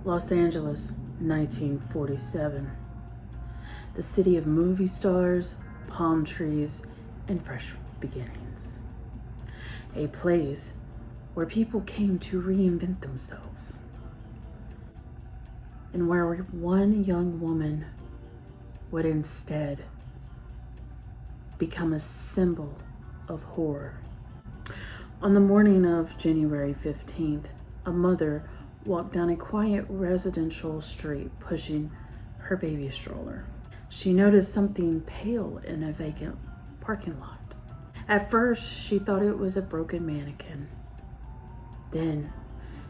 Los Angeles, 1947. The city of movie stars, palm trees, and fresh beginnings. A place where people came to reinvent themselves. And where one young woman would instead become a symbol of horror. On the morning of January 15th, a mother walked down a quiet residential street pushing her baby stroller. She noticed something pale in a vacant parking lot. At first, she thought it was a broken mannequin. Then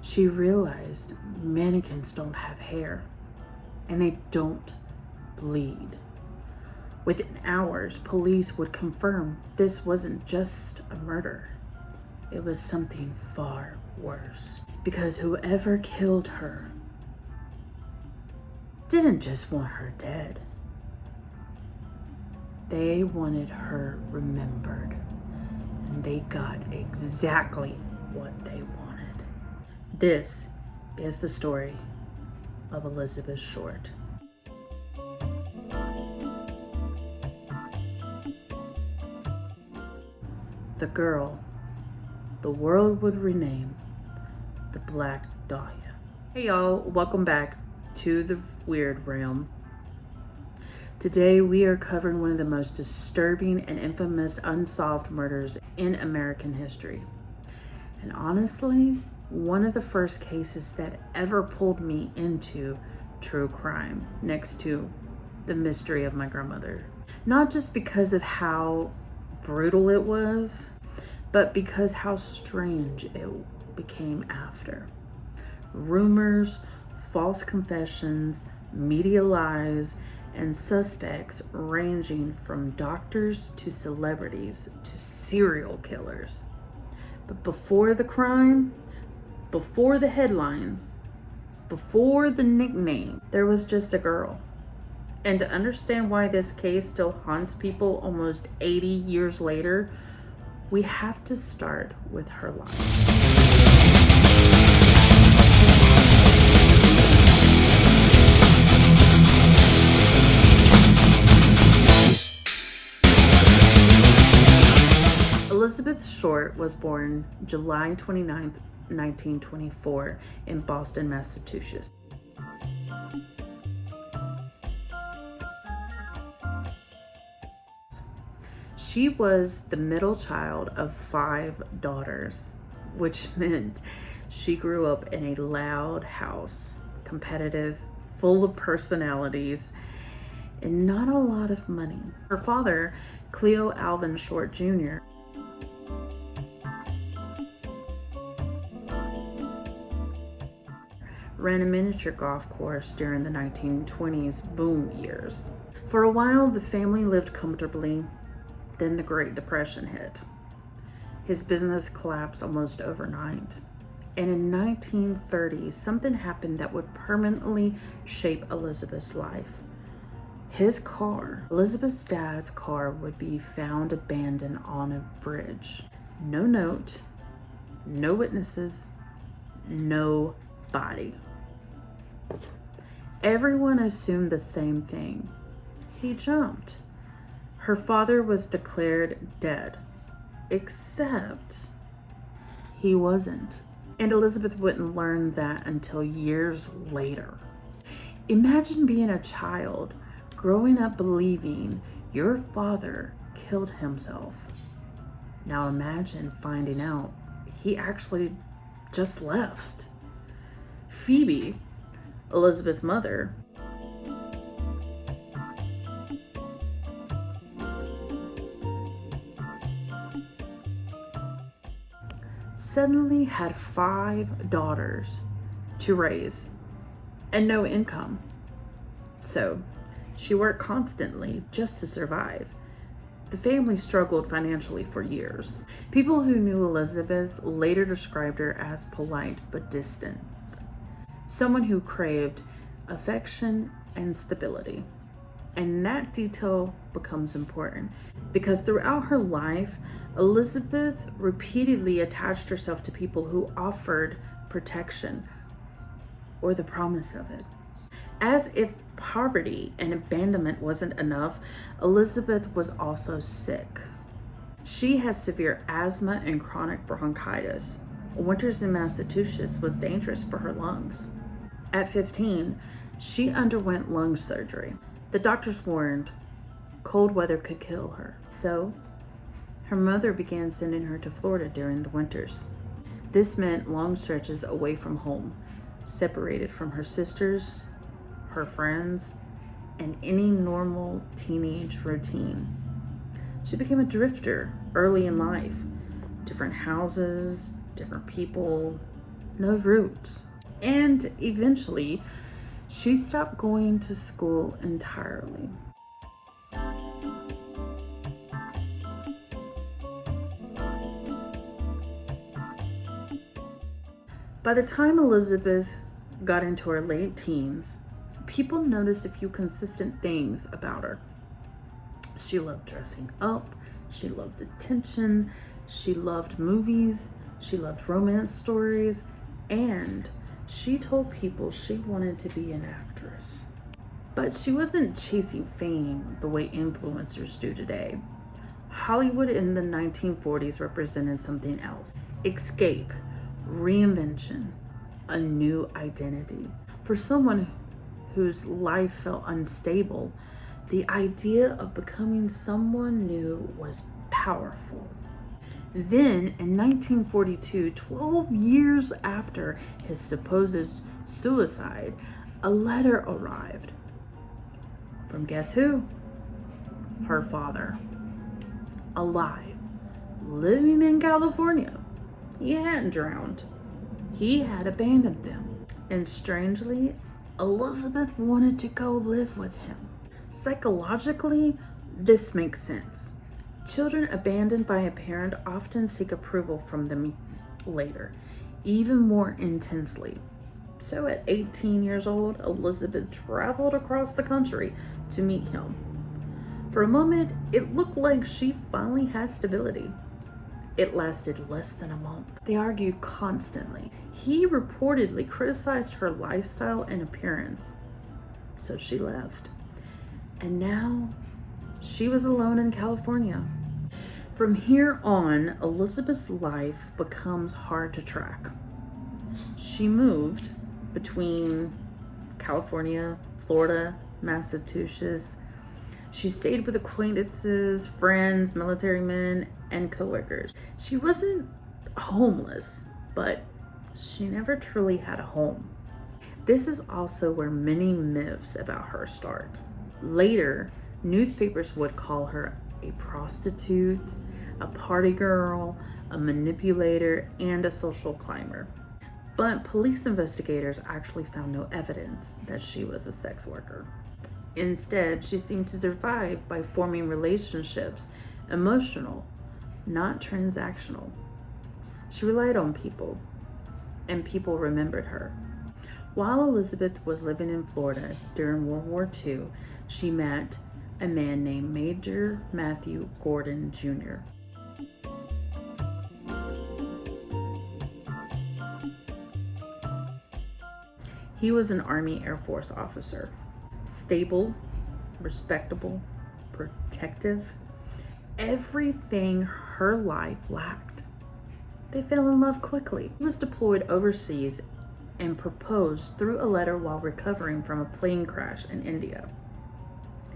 she realized mannequins don't have hair and they don't bleed. Within hours, police would confirm this wasn't just a murder. It was something far worse. Because whoever killed her didn't just want her dead. They wanted her remembered. And they got exactly what they wanted. This is the story of Elizabeth Short. The girl the world would rename the Black Dahlia. Hey y'all, welcome back to the Weird Realm. Today we are covering one of the most disturbing and infamous unsolved murders in American history. And honestly, one of the first cases that ever pulled me into true crime, next to the mystery of my grandmother. Not just because of how brutal it was, but because how strange it became after. Rumors, false confessions, media lies, and suspects ranging from doctors to celebrities to serial killers. But before the crime, before the headlines, before the nickname, there was just a girl. And to understand why this case still haunts people almost 80 years later, we have to start with her life. Elizabeth Short was born July 29th, 1924 in Boston, Massachusetts. She was the middle child of 5 daughters, which meant she grew up in a loud house, competitive, full of personalities, and not a lot of money. Her father, Cleo Alvin Short Jr., ran a miniature golf course during the 1920s boom years. For a while, the family lived comfortably. Then the Great Depression hit. His business collapsed almost overnight. And in 1930, something happened that would permanently shape Elizabeth's life. His car, Elizabeth's dad's car, would be found abandoned on a bridge. No note, no witnesses, no body. Everyone assumed the same thing. He jumped. Her father was declared dead, except he wasn't. And Elizabeth wouldn't learn that until years later. Imagine being a child growing up believing your father killed himself. Now imagine finding out he actually just left. Phoebe, Elizabeth's mother, suddenly had 5 daughters to raise and no income. So she worked constantly just to survive. The family struggled financially for years. People who knew Elizabeth later described her as polite but distant, someone who craved affection and stability. And that detail becomes important because throughout her life, Elizabeth repeatedly attached herself to people who offered protection or the promise of it. As if poverty and abandonment wasn't enough, Elizabeth was also sick. She had severe asthma and chronic bronchitis. Winters in Massachusetts was dangerous for her lungs. At 15, she underwent lung surgery. The doctors warned cold weather could kill her. So, her mother began sending her to Florida during the winters. This meant long stretches away from home, separated from her sisters, her friends, and any normal teenage routine. She became a drifter early in life. Different houses, different people, no roots. And eventually, she stopped going to school entirely. By the time Elizabeth got into her late teens, people noticed a few consistent things about her. She loved dressing up, she loved attention, she loved movies, she loved romance stories, and she told people she wanted to be an actress. But she wasn't chasing fame the way influencers do today. Hollywood in the 1940s represented something else: escape, reinvention, a new identity. For someone whose life felt unstable, the idea of becoming someone new was powerful. Then, in 1942, 12 years after his supposed suicide, a letter arrived. From guess who? Her father. Alive, living in California. He hadn't drowned. He had abandoned them. And strangely, Elizabeth wanted to go live with him. Psychologically, this makes sense. Children abandoned by a parent often seek approval from them later, even more intensely. So at 18 years old, Elizabeth traveled across the country to meet him. For a moment, it looked like she finally had stability. It lasted less than a month. They argued constantly. He reportedly criticized her lifestyle and appearance, so she left. And now, she was alone in California. From here on, Elizabeth's life becomes hard to track. She moved between California, Florida, Massachusetts. She stayed with acquaintances, friends, military men, and coworkers. She wasn't homeless, but she never truly had a home. This is also where many myths about her start. Later, newspapers would call her a prostitute, a party girl, a manipulator, and a social climber. But police investigators actually found no evidence that she was a sex worker. Instead, she seemed to survive by forming relationships, emotional, not transactional. She relied on people, and people remembered her. While Elizabeth was living in Florida during World War II, she met a man named Major Matthew Gordon Jr. He was an Army Air Force officer. Stable, respectable, protective, everything her life lacked. They fell in love quickly. He was deployed overseas and proposed through a letter while recovering from a plane crash in India.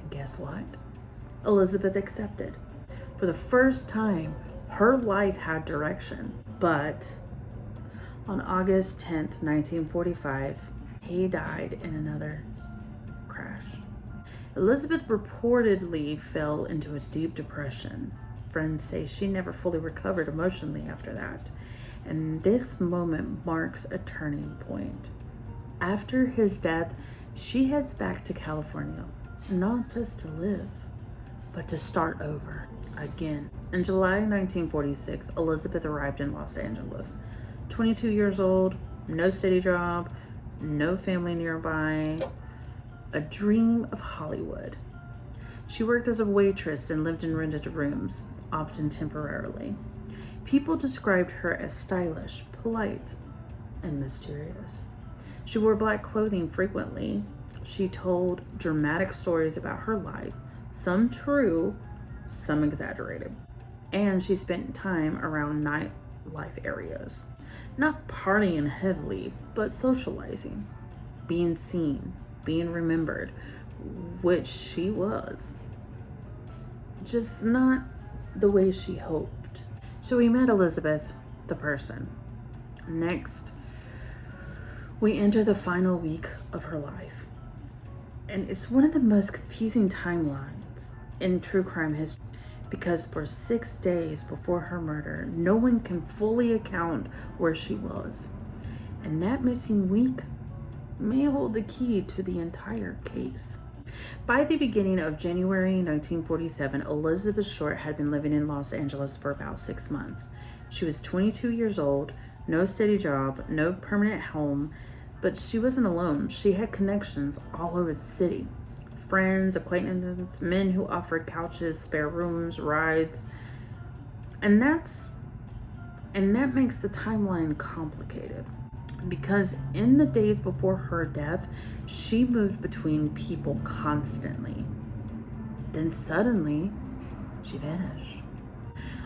And guess what? Elizabeth accepted. For the first time, her life had direction. But on August 10th, 1945, he died in another crash. Elizabeth reportedly fell into a deep depression. Friends say she never fully recovered emotionally after that. And this moment marks a turning point. After his death, she heads back to California, not just to live, but to start over again. In July 1946, Elizabeth arrived in Los Angeles. 22 years old, no steady job, no family nearby, a dream of Hollywood. She worked as a waitress and lived in rented rooms, often temporarily. People described her as stylish, polite, and mysterious. She wore black clothing frequently. She told dramatic stories about her life, some true, some exaggerated. And she spent time around nightlife areas, not partying heavily, but socializing, being seen, being remembered, which she was. Just not the way she hoped. So we met Elizabeth, the person. Next, we enter the final week of her life. And it's one of the most confusing timelines in true crime history, because for 6 days before her murder, no one can fully account where she was. And that missing week may hold the key to the entire case. By the beginning of January 1947, Elizabeth Short had been living in Los Angeles for about 6 months. She was 22 years old, no steady job, no permanent home, but she wasn't alone. She had connections all over the city. Friends, acquaintances, men who offered couches, spare rooms, rides. And that makes the timeline complicated, because in the days before her death, she moved between people constantly. Then suddenly, she vanished.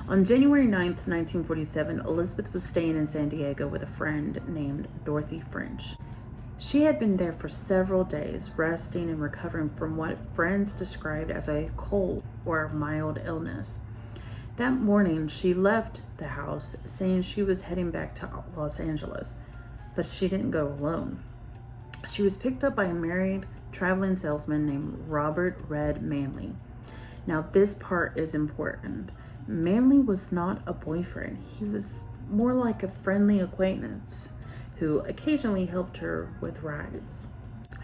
On January 9th, 1947, Elizabeth was staying in San Diego with a friend named Dorothy French. She had been there for several days, resting and recovering from what friends described as a cold or mild illness. That morning, she left the house saying she was heading back to Los Angeles, but she didn't go alone. She was picked up by a married traveling salesman named Robert Red Manley. Now, this part is important. Manley was not a boyfriend. He was more like a friendly acquaintance who occasionally helped her with rides.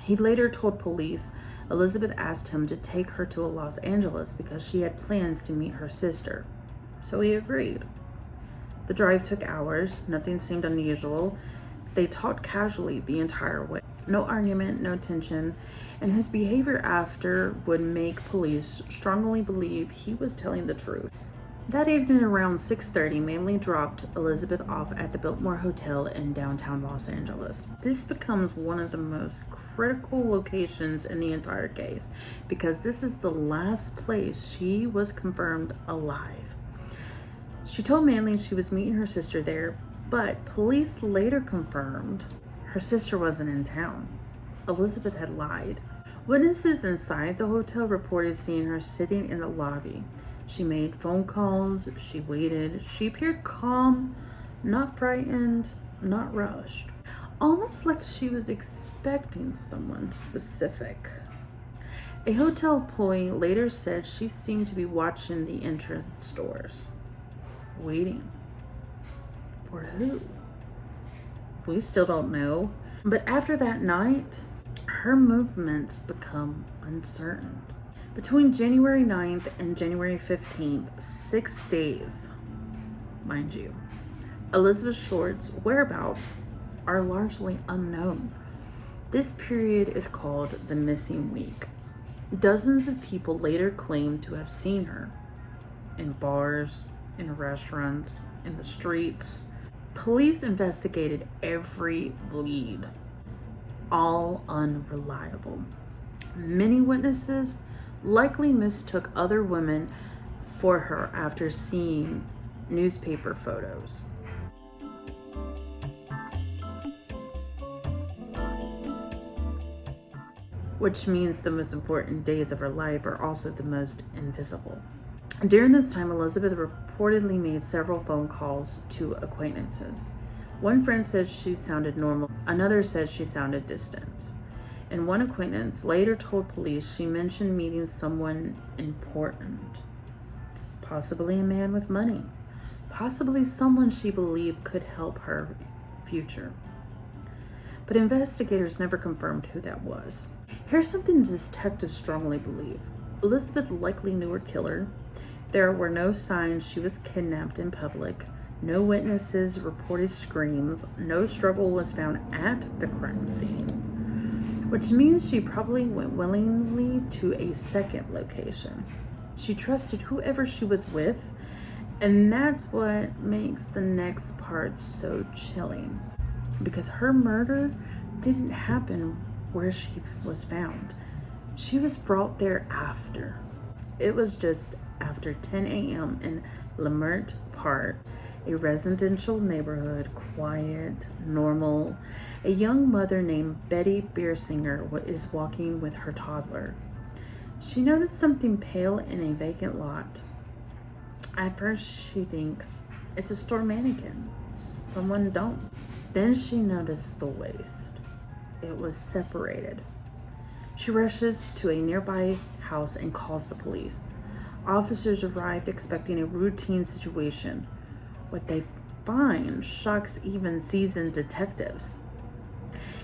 He later told police Elizabeth asked him to take her to Los Angeles because she had plans to meet her sister. So he agreed. The drive took hours. Nothing seemed unusual. They talked casually the entire way. No argument, no tension, and his behavior after would make police strongly believe he was telling the truth. That evening around 6:30, Manley dropped Elizabeth off at the Biltmore Hotel in downtown Los Angeles. This becomes one of the most critical locations in the entire case, because this is the last place she was confirmed alive. She told Manley she was meeting her sister there, but police later confirmed her sister wasn't in town. Elizabeth had lied. Witnesses inside the hotel reported seeing her sitting in the lobby. She made phone calls, she waited, she appeared calm, not frightened, not rushed. Almost like she was expecting someone specific. A hotel employee later said she seemed to be watching the entrance doors. Waiting. For who? We still don't know. But after that night, her movements become uncertain. Between January 9th and January 15th, 6 days, mind you, Elizabeth Short's whereabouts are largely unknown. This period is called the missing week. Dozens of people later claimed to have seen her in bars, in restaurants, in the streets. Police investigated every lead, all unreliable. Many witnesses likely mistook other women for her after seeing newspaper photos. Which means the most important days of her life are also the most invisible. During this time, Elizabeth reportedly made several phone calls to acquaintances. One friend said she sounded normal, another said she sounded distant. And one acquaintance later told police she mentioned meeting someone important, possibly a man with money, possibly someone she believed could help her future. But investigators never confirmed who that was. Here's something detectives strongly believe. Elizabeth likely knew her killer. There were no signs she was kidnapped in public. No witnesses reported screams. No struggle was found at the crime scene, which means she probably went willingly to a second location. She trusted whoever she was with, and that's what makes the next part so chilling, because her murder didn't happen where she was found. She was brought there after. It was just after 10 a.m. in Lemert Park, a residential neighborhood, quiet, normal. A young mother named Betty Biersinger is walking with her toddler. She noticed something pale in a vacant lot. At first, she thinks it's a store mannequin. Someone dumped. Then she noticed the waist. It was separated. She rushes to a nearby house and calls the police. Officers arrived expecting a routine situation. What they find shocks even seasoned detectives.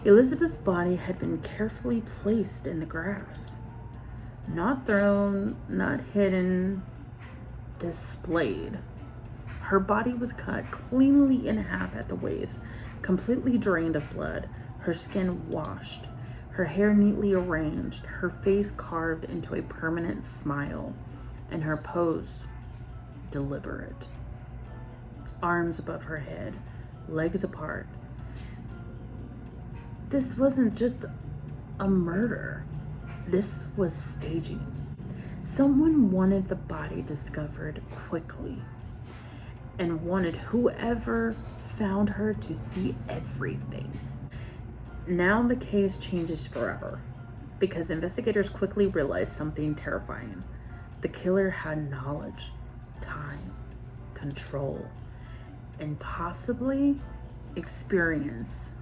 Elizabeth's body had been carefully placed in the grass. Not thrown, not hidden, displayed. Her body was cut cleanly in half at the waist, completely drained of blood, her skin washed, her hair neatly arranged, her face carved into a permanent smile, and her pose deliberate. Arms above her head, legs apart. This wasn't just a murder. This was staging. Someone wanted the body discovered quickly and wanted whoever found her to see everything. Now the case changes forever because investigators quickly realized something terrifying. The killer had knowledge, time, control, and possibly experience.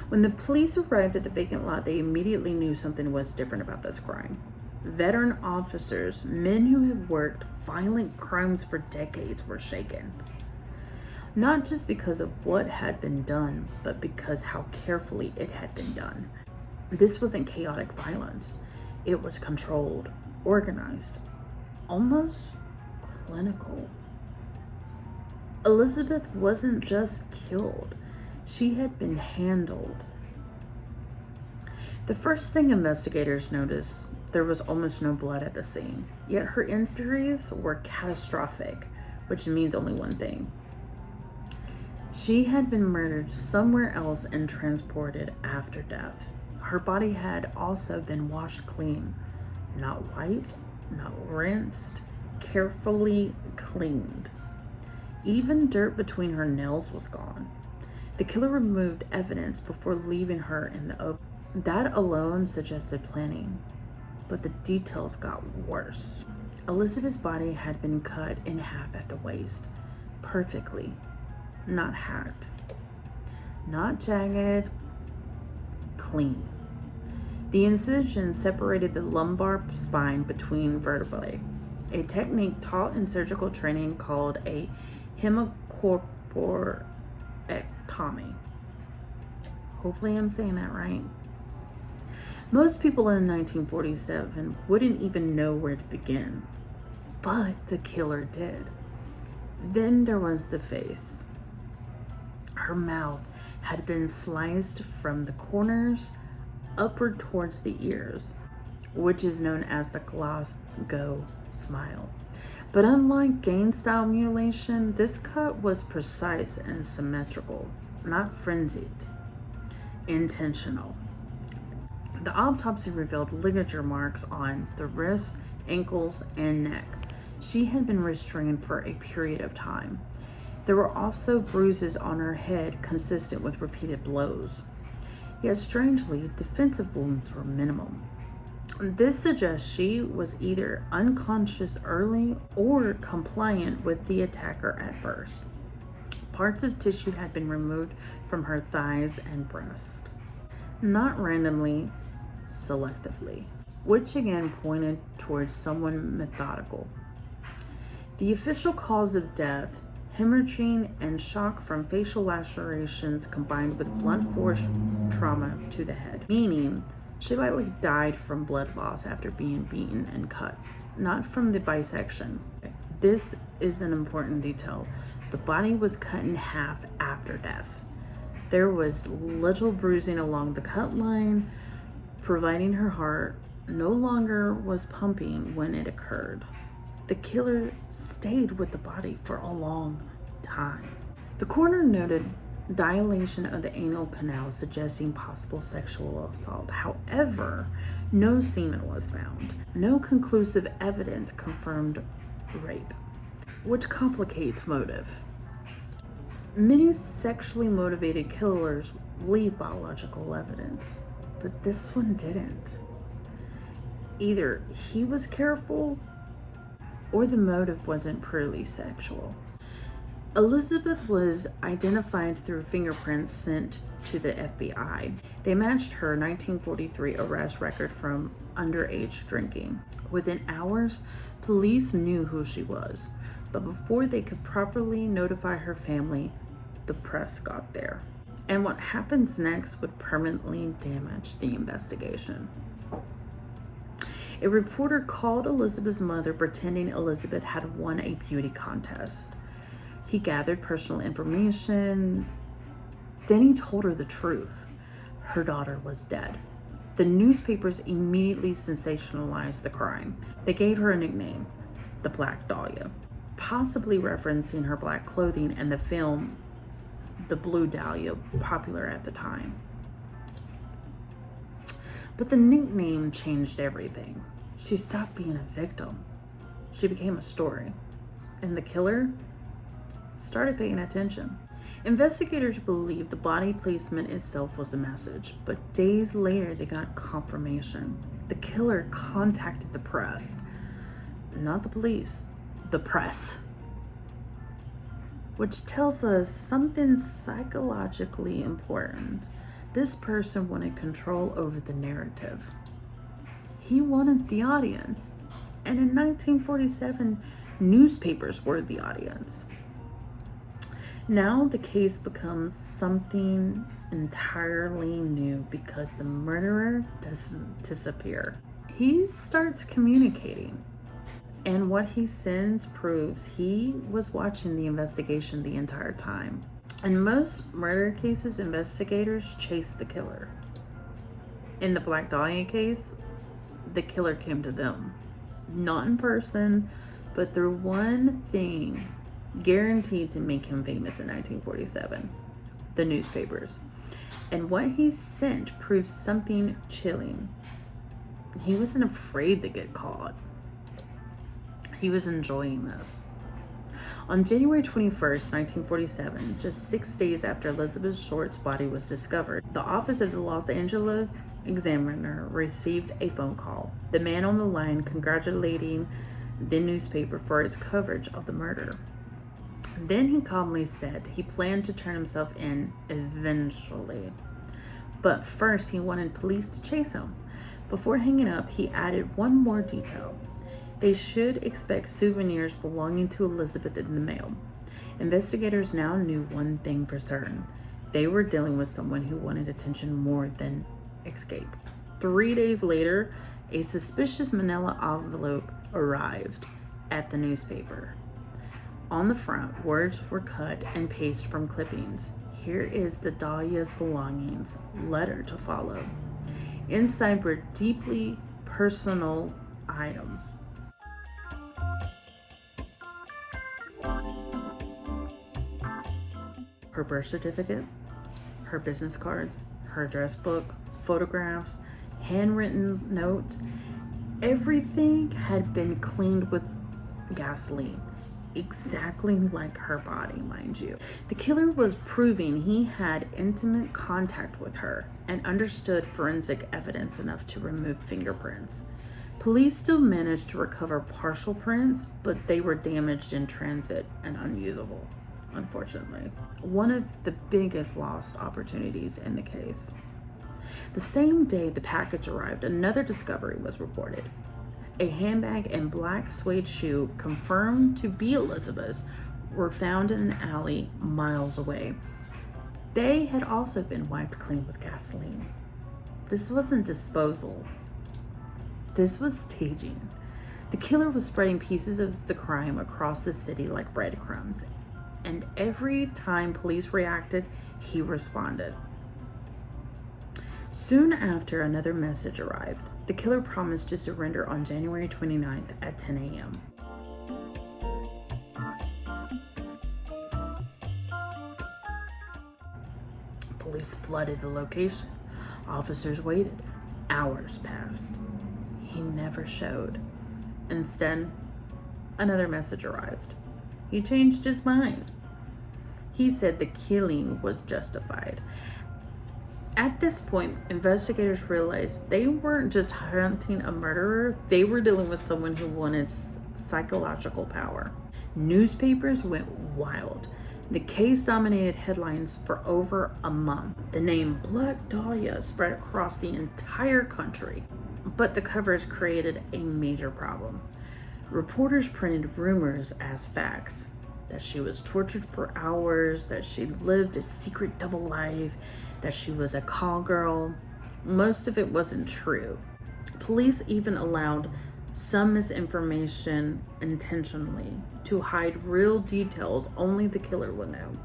When the police arrived at the vacant lot, they immediately knew something was different about this crime. Veteran officers, men who had worked violent crimes for decades, were shaken. Not just because of what had been done, but because how carefully it had been done. This wasn't chaotic violence. It was controlled, organized, almost clinical. Elizabeth wasn't just killed. She had been handled. The first thing investigators noticed, there was almost no blood at the scene. Yet her injuries were catastrophic, which means only one thing. She had been murdered somewhere else and transported after death. Her body had also been washed clean. Not white, not rinsed, carefully cleaned. Even dirt between her nails was gone. The killer removed evidence before leaving her in the open. That alone suggested planning, but the details got worse. Elizabeth's body had been cut in half at the waist, perfectly, not hacked, not jagged, clean. The incision separated the lumbar spine between vertebrae, a technique taught in surgical training called a hemicorporectomy. Hopefully I'm saying that right. Most people in 1947 wouldn't even know where to begin, but the killer did. Then there was the face. Her mouth had been sliced from the corners upward towards the ears, which is known as the Glasgow smile. But unlike Gain-style mutilation, this cut was precise and symmetrical, not frenzied, intentional. The autopsy revealed ligature marks on the wrists, ankles, and neck. She had been restrained for a period of time. There were also bruises on her head consistent with repeated blows. Yet strangely, defensive wounds were minimum. This suggests she was either unconscious early or compliant with the attacker at first. Parts of tissue had been removed from her thighs and breast. Not randomly, selectively, which again pointed towards someone methodical. The official cause of death, hemorrhaging and shock from facial lacerations combined with blunt force trauma to the head, meaning she likely died from blood loss after being beaten and cut, not from the bisection. This is an important detail. The body was cut in half after death. There was little bruising along the cut line, providing her heart no longer was pumping when it occurred. The killer stayed with the body for a long time. The coroner noted dilation of the anal canal suggesting possible sexual assault. However, no semen was found. No conclusive evidence confirmed rape, which complicates motive. Many sexually motivated killers leave biological evidence, but this one didn't. Either he was careful or the motive wasn't purely sexual. Elizabeth was identified through fingerprints sent to the FBI. They matched her 1943 arrest record from underage drinking. Within hours, police knew who she was, but before they could properly notify her family, the press got there. And what happens next would permanently damage the investigation. A reporter called Elizabeth's mother pretending Elizabeth had won a beauty contest. He gathered personal information. Then he told her the truth. Her daughter was dead. The newspapers immediately sensationalized the crime. They gave her a nickname, the Black Dahlia, possibly referencing her black clothing and the film The Blue Dahlia, popular at the time. But the nickname changed everything. She stopped being a victim. She became a story. And the killer started paying attention. Investigators believed the body placement itself was a message, but days later they got confirmation. The killer contacted the press. Not the police, the press. Which tells us something psychologically important. This person wanted control over the narrative. He wanted the audience. And in 1947, newspapers were the audience. Now the case becomes something entirely new because the murderer doesn't disappear. He starts communicating. And what he sends proves he was watching the investigation the entire time. In most murder cases, investigators chase the killer. In the Black Dahlia case, the killer came to them. Not in person, but through one thing guaranteed to make him famous in 1947, the newspapers. And what he sent proves something chilling. He wasn't afraid to get caught. He was enjoying this. On January 21st, 1947, just 6 days after Elizabeth Short's body was discovered, the office of the Los Angeles Examiner received a phone call. The man on the line congratulating the newspaper for its coverage of the murder. Then he calmly said he planned to turn himself in eventually. But first he wanted police to chase him. Before hanging up, he added one more detail. They should expect souvenirs belonging to Elizabeth in the mail. Investigators now knew one thing for certain. They were dealing with someone who wanted attention more than escape. 3 days later, a suspicious manila envelope arrived at the newspaper. On the front, words were cut and pasted from clippings. Here is the Dahlia's belongings, letter to follow. Inside were deeply personal items. Her birth certificate, her business cards, her address book, photographs, handwritten notes. Everything had been cleaned with gasoline, exactly like her body, mind you. The killer was proving he had intimate contact with her and understood forensic evidence enough to remove fingerprints. Police still managed to recover partial prints, but they were damaged in transit and unusable, unfortunately. One of the biggest lost opportunities in the case. The same day the package arrived, another discovery was reported. A handbag and black suede shoe, confirmed to be Elizabeth's, were found in an alley miles away. They had also been wiped clean with gasoline. This wasn't disposal. This was staging. The killer was spreading pieces of the crime across the city like breadcrumbs. And every time police reacted, he responded. Soon after, another message arrived. The killer promised to surrender on January 29th at 10 a.m. Police flooded the location. Officers waited. Hours passed. He never showed. Instead, another message arrived. He changed his mind. He said the killing was justified. At this point, investigators realized they weren't just hunting a murderer, they were dealing with someone who wanted psychological power. Newspapers went wild. The case dominated headlines for over a month. The name Black Dahlia spread across the entire country, but the coverage created a major problem. Reporters printed rumors as facts, that she was tortured for hours, that she lived a secret double life, that she was a call girl. Most of it wasn't true. Police even allowed some misinformation intentionally to hide real details only the killer would know.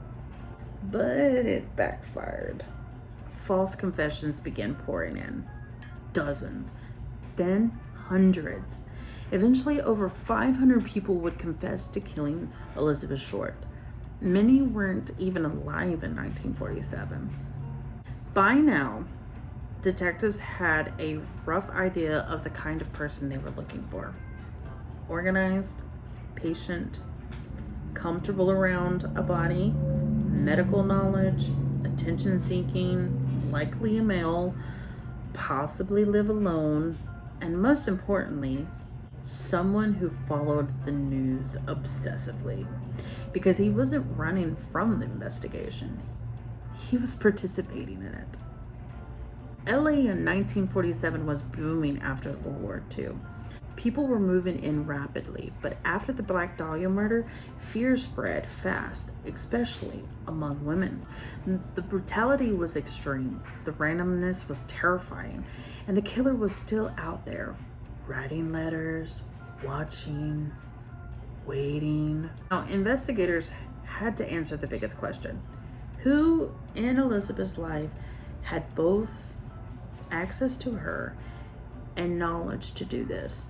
But it backfired. False confessions began pouring in. Dozens, then hundreds. Eventually, over 500 people would confess to killing Elizabeth Short. Many weren't even alive in 1947. By now, detectives had a rough idea of the kind of person they were looking for. Organized, patient, comfortable around a body, medical knowledge, attention-seeking, likely a male, possibly live alone, and most importantly, someone who followed the news obsessively, because he wasn't running from the investigation. He was participating in it. LA in 1947 was booming after World War II. People were moving in rapidly, but after the Black Dahlia murder, fear spread fast, especially among women. The brutality was extreme, the randomness was terrifying, and the killer was still out there, writing letters, watching, waiting. Now, investigators had to answer the biggest question. Who in Elizabeth's life had both access to her and knowledge to do this?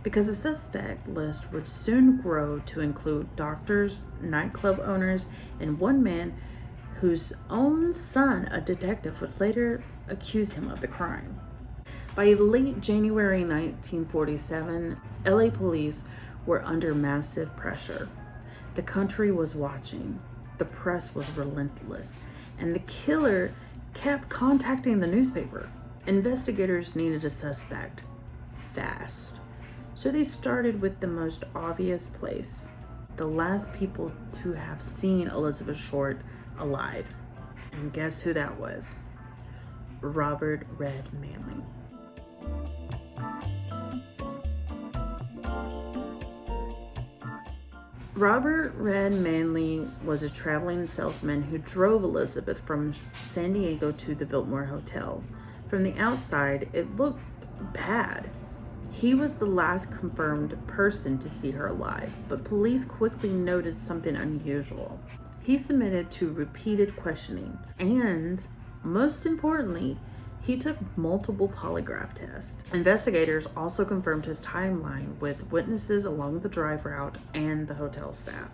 Because the suspect list would soon grow to include doctors, nightclub owners, and one man whose own son, a detective, would later accuse him of the crime. By late January 1947, LA police were under massive pressure. The country was watching, the press was relentless, and the killer kept contacting the newspaper. Investigators needed a suspect fast. So they started with the most obvious place, the last people to have seen Elizabeth Short alive. And guess who that was? Robert Red Manley. Robert Red Manley was a traveling salesman who drove Elizabeth from San Diego to the Biltmore Hotel. From the outside, it looked bad. He was the last confirmed person to see her alive, but police quickly noted something unusual. He submitted to repeated questioning, and most importantly, he took multiple polygraph tests. Investigators also confirmed his timeline with witnesses along the drive route and the hotel staff.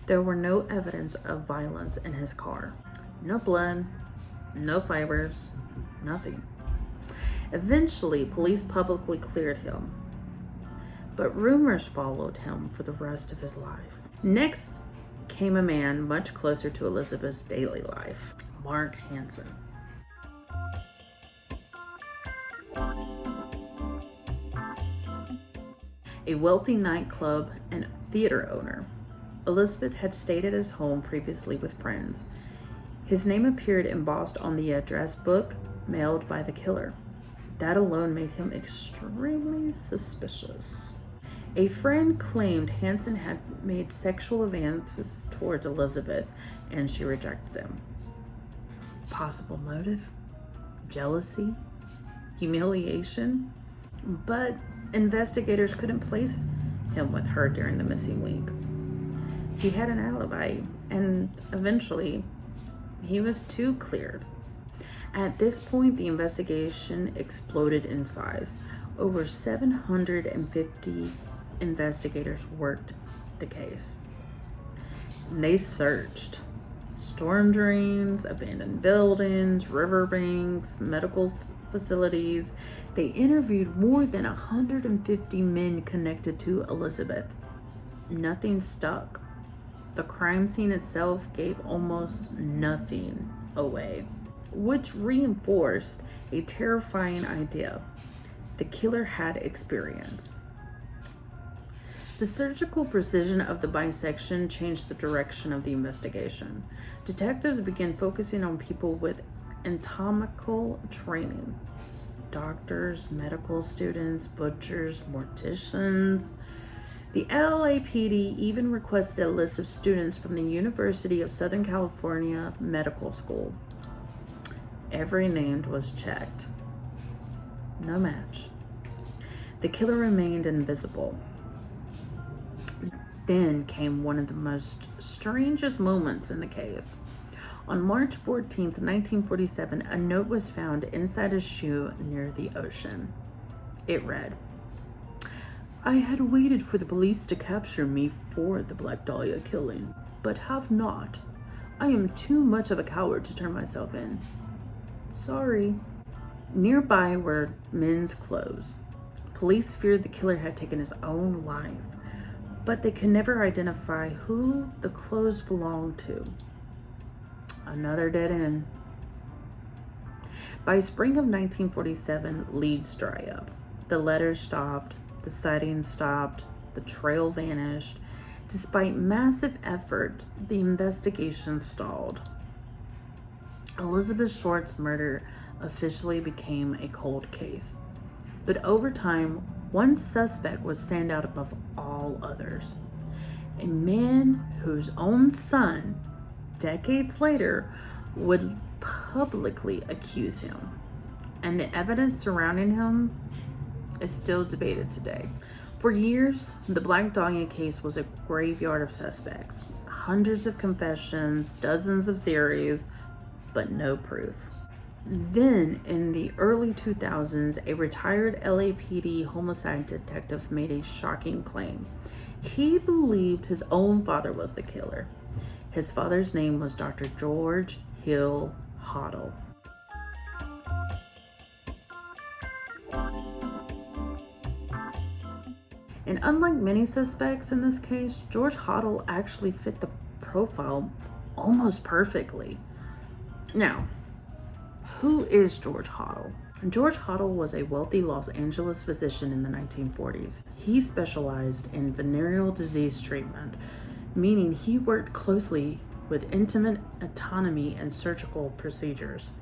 There were no evidence of violence in his car. No blood, no fibers, nothing. Eventually, police publicly cleared him, but rumors followed him for the rest of his life. Next came a man much closer to Elizabeth's daily life, Mark Hansen. A wealthy nightclub and theater owner, Elizabeth had stayed at his home previously with friends. His name appeared embossed on the address book mailed by the killer. That alone made him extremely suspicious. A friend claimed Hansen had made sexual advances towards Elizabeth and she rejected them. Possible motive? Jealousy? Humiliation? But investigators couldn't place him with her during the missing week. He had an alibi, and eventually he was too cleared. At this point, the investigation exploded in size. Over 750 investigators worked the case. And they searched storm drains, abandoned buildings, riverbanks, medical facilities. They interviewed more than 150 men connected to Elizabeth. Nothing stuck. The crime scene itself gave almost nothing away, which reinforced a terrifying idea. The killer had experience. The surgical precision of the bisection changed the direction of the investigation. Detectives began focusing on people with anatomical training: doctors, medical students, butchers, morticians. The LAPD even requested a list of students from the University of Southern California Medical School. Every name was checked. No match. The killer remained invisible. Then came one of the most strangest moments in the case. On March 14th, 1947, a note was found inside a shoe near the ocean. It read, "I had waited for the police to capture me for the Black Dahlia killing, but have not. I am too much of a coward to turn myself in. Sorry." Nearby were men's clothes. Police feared the killer had taken his own life, but they could never identify who the clothes belonged to. Another dead end. By spring of 1947, leads dry up. The letters stopped, the sightings stopped, the trail vanished. Despite massive effort, the investigation stalled. Elizabeth Short's murder officially became a cold case. But over time, one suspect would stand out above all others. A man whose own son, decades later, would publicly accuse him. And the evidence surrounding him is still debated today. For years, the Black Dahlia case was a graveyard of suspects. Hundreds of confessions, dozens of theories, but no proof. Then, in the early 2000s, a retired LAPD homicide detective made a shocking claim. He believed his own father was the killer. His father's name was Dr. George Hill Hoddle. And unlike many suspects in this case, George Hoddle actually fit the profile almost perfectly. Now, who is George Hoddle? George Hoddle was a wealthy Los Angeles physician in the 1940s. He specialized in venereal disease treatment, meaning he worked closely with intimate anatomy and surgical procedures.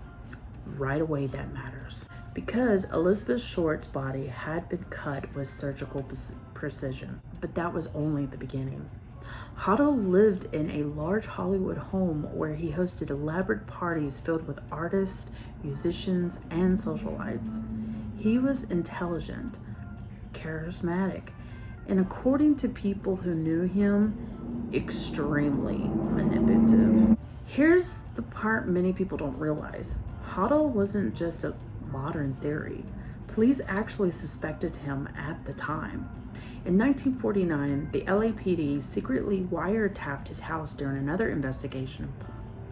Right away, that matters, because Elizabeth Short's body had been cut with surgical precision, but that was only the beginning. Hoddle lived in a large Hollywood home where he hosted elaborate parties filled with artists, musicians, and socialites. He was intelligent, charismatic, and according to people who knew him, extremely manipulative. Here's the part many people don't realize. Hoddle wasn't just a modern theory. Police actually suspected him at the time. In 1949, the LAPD secretly wiretapped his house during another investigation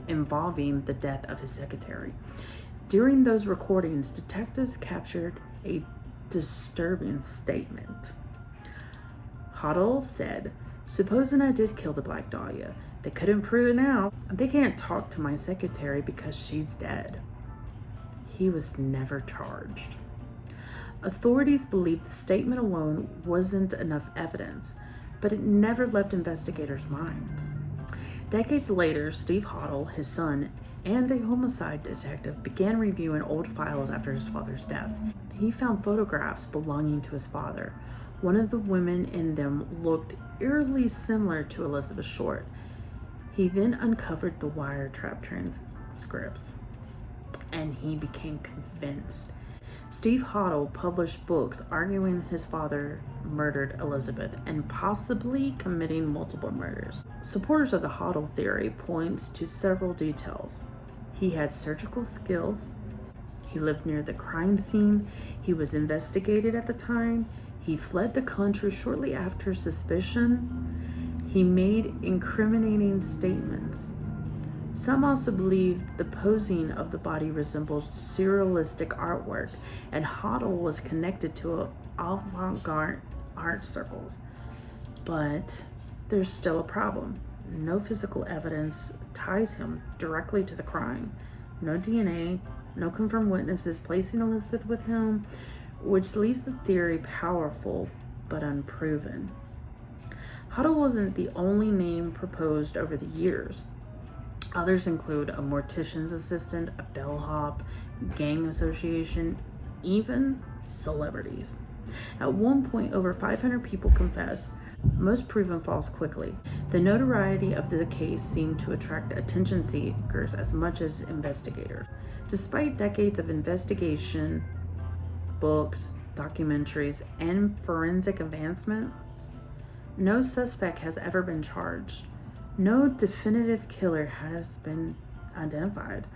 involving the death of his secretary. During those recordings, detectives captured a disturbing statement. Hoddle said, "Supposing I did kill the Black Dahlia, they couldn't prove it now. They can't talk to my secretary because she's dead." He was never charged. Authorities believed the statement alone wasn't enough evidence, but it never left investigators' minds. Decades later, Steve Hoddle, his son, and a homicide detective began reviewing old files after his father's death. He found photographs belonging to his father. One of the women in them looked eerily similar to Elizabeth Short. He then uncovered the wiretap transcripts, and he became convinced. Steve Hoddle published books arguing his father murdered Elizabeth and possibly committing multiple murders. Supporters of the Hoddle theory points to several details. He had surgical skills. He lived near the crime scene. He was investigated at the time. He fled the country shortly after suspicion. He made incriminating statements. Some also believe the posing of the body resembles surrealistic artwork, and Hoddle was connected to avant-garde art circles. But there's still a problem. No physical evidence ties him directly to the crime. No DNA, no confirmed witnesses placing Elizabeth with him, which leaves the theory powerful but unproven. Hoddle wasn't the only name proposed over the years. Others include a mortician's assistant, a bellhop, gang association, even celebrities. At one point, over 500 people confessed, most proven false quickly. The notoriety of the case seemed to attract attention seekers as much as investigators. Despite decades of investigation, books, documentaries, and forensic advancements, no suspect has ever been charged. No definitive killer has been identified,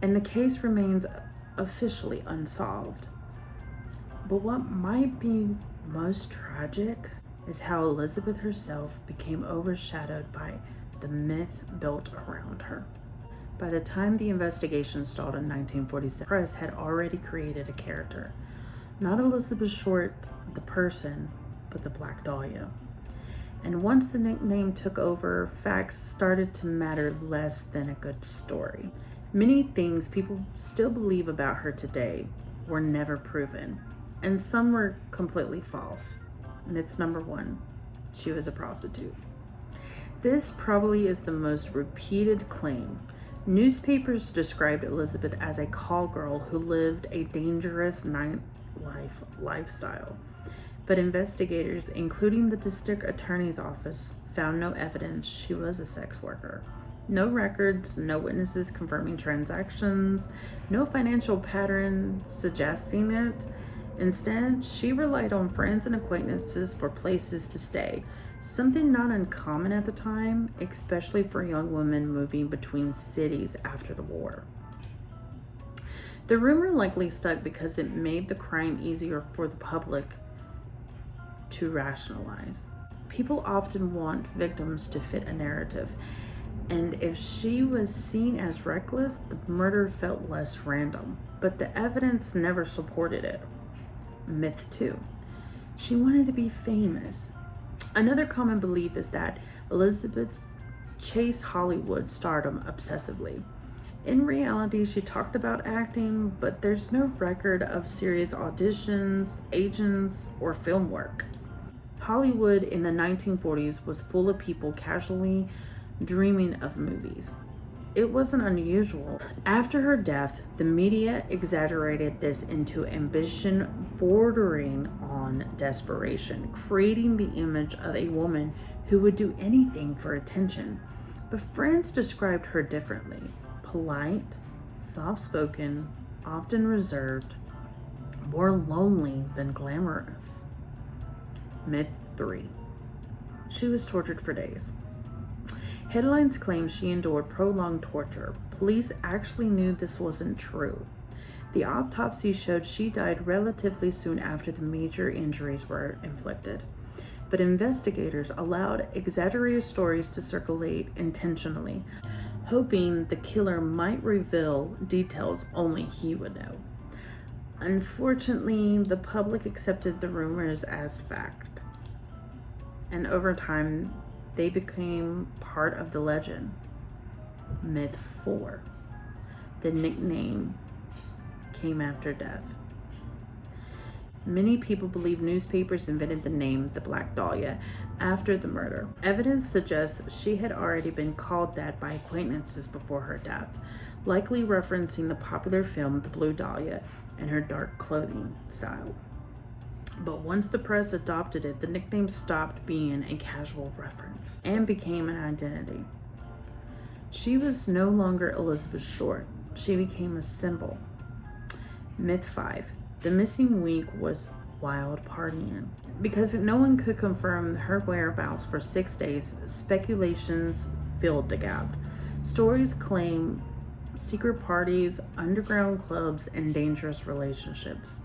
and the case remains officially unsolved. But what might be most tragic is how Elizabeth herself became overshadowed by the myth built around her. By the time the investigation stalled in 1947, press had already created a character. Not Elizabeth Short, the person, but the Black Dahlia. And once the nickname took over, facts started to matter less than a good story. Many things people still believe about her today were never proven, and some were completely false. Myth number 1, she was a prostitute. This probably is the most repeated claim. Newspapers described Elizabeth as a call girl who lived a dangerous nightlife lifestyle. But investigators, including the district attorney's office, found no evidence she was a sex worker. No records, no witnesses confirming transactions, no financial pattern suggesting it. Instead, she relied on friends and acquaintances for places to stay, something not uncommon at the time, especially for young women moving between cities after the war. The rumor likely stuck because it made the crime easier for the public to rationalize. People often want victims to fit a narrative, and if she was seen as reckless, the murder felt less random, but the evidence never supported it. Myth 2, she wanted to be famous. Another common belief is that Elizabeth chased Hollywood stardom obsessively. In reality, she talked about acting, but there's no record of serious auditions, agents, or film work. Hollywood in the 1940s was full of people casually dreaming of movies. It wasn't unusual. After her death, the media exaggerated this into ambition bordering on desperation, creating the image of a woman who would do anything for attention. But friends described her differently. Polite, soft-spoken, often reserved, more lonely than glamorous. Myth 3, she was tortured for days. Headlines claim she endured prolonged torture. Police actually knew this wasn't true. The autopsy showed she died relatively soon after the major injuries were inflicted. But investigators allowed exaggerated stories to circulate intentionally, hoping the killer might reveal details only he would know. Unfortunately, the public accepted the rumors as fact, and over time, they became part of the legend. Myth 4, the nickname came after death. Many people believe newspapers invented the name the Black Dahlia after the murder. Evidence suggests she had already been called that by acquaintances before her death, likely referencing the popular film The Blue Dahlia and her dark clothing style. But once the press adopted it, the nickname stopped being a casual reference and became an identity. She was no longer Elizabeth Short. She became a symbol. Myth 5, the missing week was wild partying. Because no one could confirm her whereabouts for 6 days, speculations filled the gap. Stories claim secret parties, underground clubs, and dangerous relationships.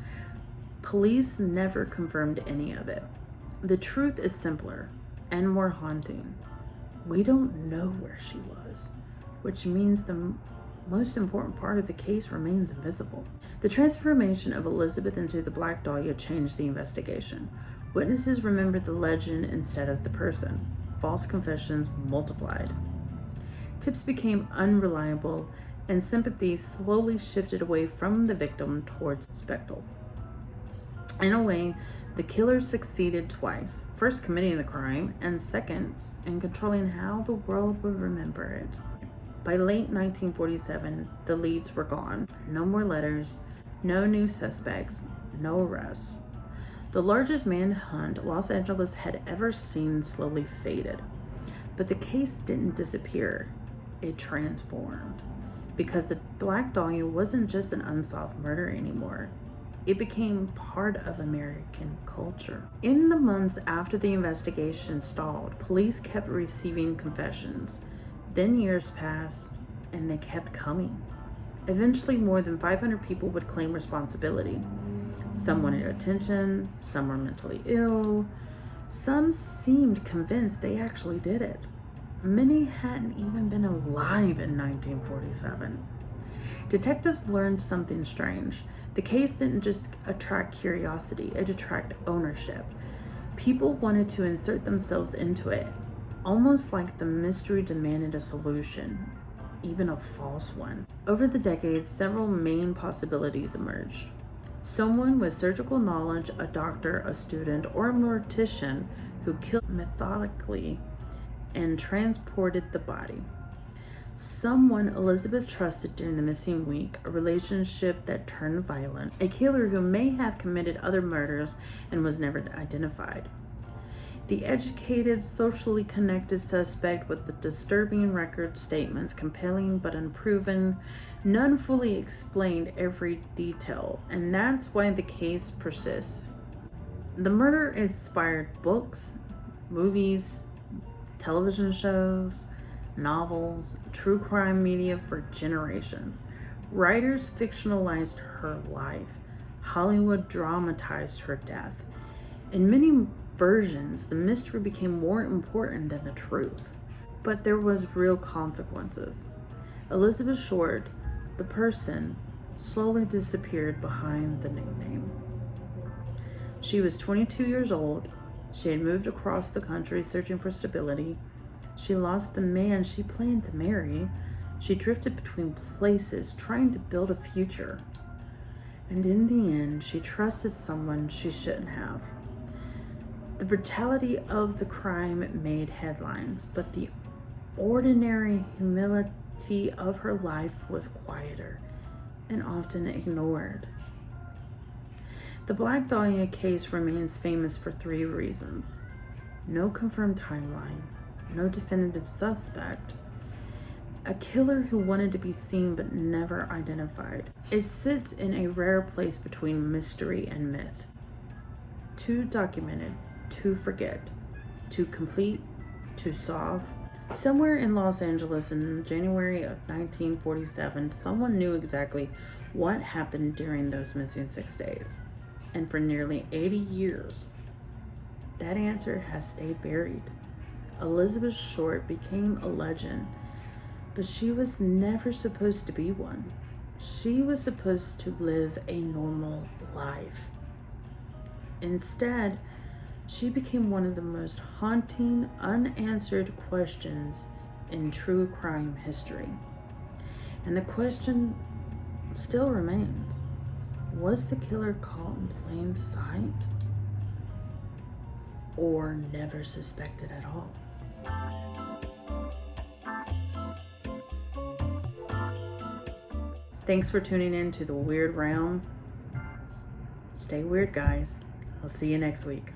Police never confirmed any of it. The truth is simpler and more haunting. We don't know where she was. which means the most important part of the case remains invisible. The transformation of Elizabeth into the Black Dahlia changed the investigation. Witnesses remembered the legend instead of the person. False confessions multiplied. Tips became unreliable, and sympathy slowly shifted away from the victim towards the spectacle. In a way, the killer succeeded twice, first committing the crime, and second, in controlling how the world would remember it. By late 1947, the leads were gone. No more letters, no new suspects, no arrests. The largest manhunt Los Angeles had ever seen slowly faded. But the case didn't disappear, it transformed. Because the Black Dahlia wasn't just an unsolved murder anymore. It became part of American culture. In the months after the investigation stalled, police kept receiving confessions. Then years passed, and they kept coming. Eventually, more than 500 people would claim responsibility. Some wanted attention, some were mentally ill, some seemed convinced they actually did it. Many hadn't even been alive in 1947. Detectives learned something strange. The case didn't just attract curiosity, it attracted ownership. People wanted to insert themselves into it, almost like the mystery demanded a solution, even a false one. Over the decades, several main possibilities emerged. Someone with surgical knowledge, a doctor, a student, or a mortician who killed methodically and transported the body. Someone Elizabeth trusted during the missing week, a relationship that turned violent, a killer who may have committed other murders and was never identified. The educated, socially connected suspect with the disturbing record statements, compelling but unproven, none fully explained every detail, and that's why the case persists. The murder inspired books, movies, television shows, novels, true crime media for generations. Writers fictionalized her life. Hollywood dramatized her death. In many versions, the mystery became more important than the truth. But there was real consequences. Elizabeth Short, the person, slowly disappeared behind the nickname. She was 22 years old. She had moved across the country searching for stability. She lost the man she planned to marry. She drifted between places, trying to build a future. And in the end, she trusted someone she shouldn't have. The brutality of the crime made headlines, but the ordinary humility of her life was quieter and often ignored. The Black Dahlia case remains famous for 3 reasons: no confirmed timeline, no definitive suspect, a killer who wanted to be seen but never identified. It sits in a rare place between mystery and myth. Too documented, to forget, to complete, to solve. Somewhere in Los Angeles in January of 1947, someone knew exactly what happened during those missing 6 days. And for nearly 80 years, that answer has stayed buried. Elizabeth Short became a legend, but she was never supposed to be one. She was supposed to live a normal life. Instead, she became one of the most haunting, unanswered questions in true crime history. And the question still remains: was the killer caught in plain sight? Or never suspected at all? Thanks for tuning in to the Weird Realm. Stay weird, guys. I'll see you next week.